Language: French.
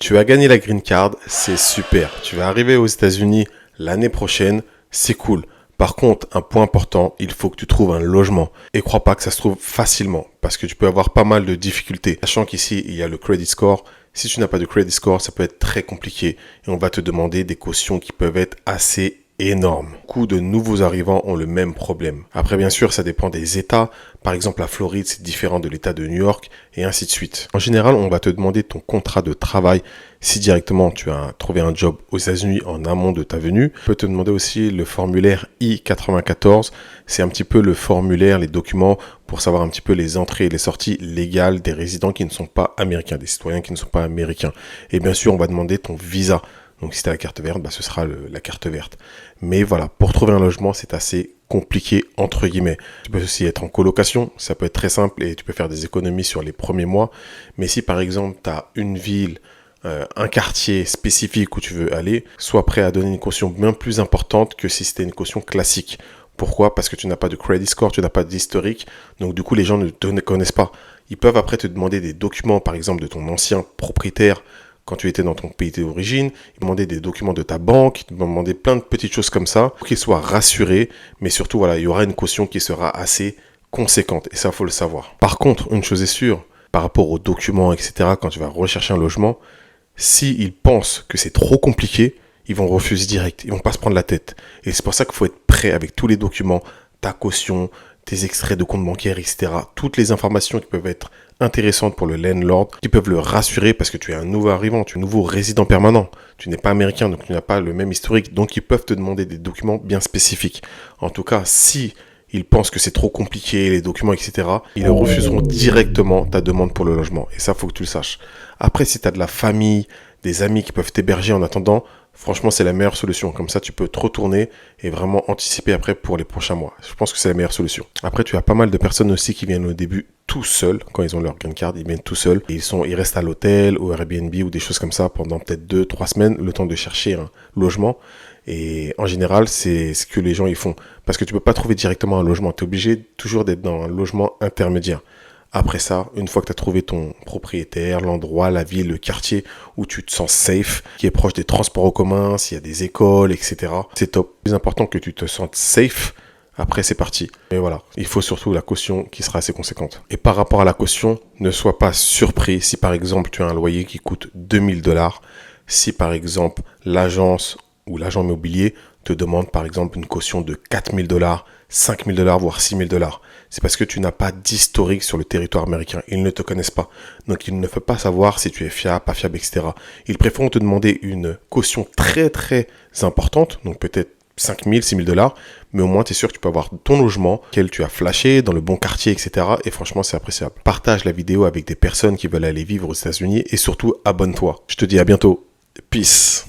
Tu as gagné la green card, c'est super. Tu vas arriver aux États-Unis l'année prochaine, c'est cool. Par contre, un point important, il faut que tu trouves un logement. Et crois pas que ça se trouve facilement, parce que tu peux avoir pas mal de difficultés. Sachant qu'ici, il y a le credit score. Si tu n'as pas de credit score, ça peut être très compliqué. Et on va te demander des cautions qui peuvent être assez énormes. Beaucoup de nouveaux arrivants ont le même problème. Après, bien sûr, ça dépend des États. Par exemple, la Floride, c'est différent de l'État de New York, et ainsi de suite. En général, on va te demander ton contrat de travail. Si directement tu as trouvé un job aux États-Unis en amont de ta venue, on peut te demander aussi le formulaire I-94. C'est un petit peu le formulaire, les documents pour savoir un petit peu les entrées et les sorties légales des résidents qui ne sont pas américains, des citoyens qui ne sont pas américains. Et bien sûr, on va demander ton visa. Donc si tu as la carte verte, ce sera la carte verte. Mais voilà, pour trouver un logement, c'est assez compliqué entre guillemets. Tu peux aussi être en colocation, ça peut être très simple et tu peux faire des économies sur les premiers mois. Mais si par exemple tu as une ville, un quartier spécifique où tu veux aller, sois prêt à donner une caution bien plus importante que si c'était une caution classique. Pourquoi ? Parce que tu n'as pas de credit score, tu n'as pas d'historique, donc du coup les gens ne te connaissent pas. Ils peuvent après te demander des documents, par exemple de ton ancien propriétaire, quand tu étais dans ton pays d'origine, ils demandaient des documents de ta banque, ils demandaient plein de petites choses comme ça, pour qu'ils soient rassurés, mais surtout, voilà, il y aura une caution qui sera assez conséquente, et ça, faut le savoir. Par contre, une chose est sûre, par rapport aux documents, etc., quand tu vas rechercher un logement, s'ils pensent que c'est trop compliqué, ils vont refuser direct, ils vont pas se prendre la tête. Et c'est pour ça qu'il faut être prêt avec tous les documents, ta caution, tes extraits de compte bancaire, etc. Toutes les informations qui peuvent être intéressantes pour le landlord, qui peuvent le rassurer parce que tu es un nouveau arrivant, tu es un nouveau résident permanent. Tu n'es pas américain, donc tu n'as pas le même historique. Donc ils peuvent te demander des documents bien spécifiques. En tout cas, si ils pensent que c'est trop compliqué, les documents, etc., ils refuseront directement ta demande pour le logement. Et ça, faut que tu le saches. Après, si tu as de la famille, des amis qui peuvent t'héberger en attendant, franchement, c'est la meilleure solution. Comme ça, tu peux te retourner et vraiment anticiper après pour les prochains mois. Je pense que c'est la meilleure solution. Après, tu as pas mal de personnes aussi qui viennent au début tout seuls. Quand ils ont leur green card, ils viennent tout seuls. Et ils restent à l'hôtel, au Airbnb ou des choses comme ça pendant peut-être 2-3 semaines, le temps de chercher un logement. Et en général, c'est ce que les gens ils font. Parce que tu peux pas trouver directement un logement. Tu es obligé toujours d'être dans un logement intermédiaire. Après ça, une fois que tu as trouvé ton propriétaire, l'endroit, la ville, le quartier où tu te sens safe, qui est proche des transports en commun, s'il y a des écoles, etc., c'est top. C'est important que tu te sentes safe. Après, c'est parti. Et voilà, il faut surtout la caution qui sera assez conséquente. Et par rapport à la caution, ne sois pas surpris si par exemple tu as un loyer qui coûte 2 000 $, si par exemple l'agence ou l'agent immobilier te demande par exemple une caution de 4 000 $, 5 000 $, voire 6 000 $. C'est parce que tu n'as pas d'historique sur le territoire américain. Ils ne te connaissent pas. Donc, ils ne peuvent pas savoir si tu es fiable, pas fiable, etc. Ils préfèrent te demander une caution très, très importante. Donc, peut-être 5 000, 6 000 $. Mais au moins, tu es sûr que tu peux avoir ton logement, quel tu as flashé, dans le bon quartier, etc. Et franchement, c'est appréciable. Partage la vidéo avec des personnes qui veulent aller vivre aux États-Unis. Et surtout, abonne-toi. Je te dis à bientôt. Peace.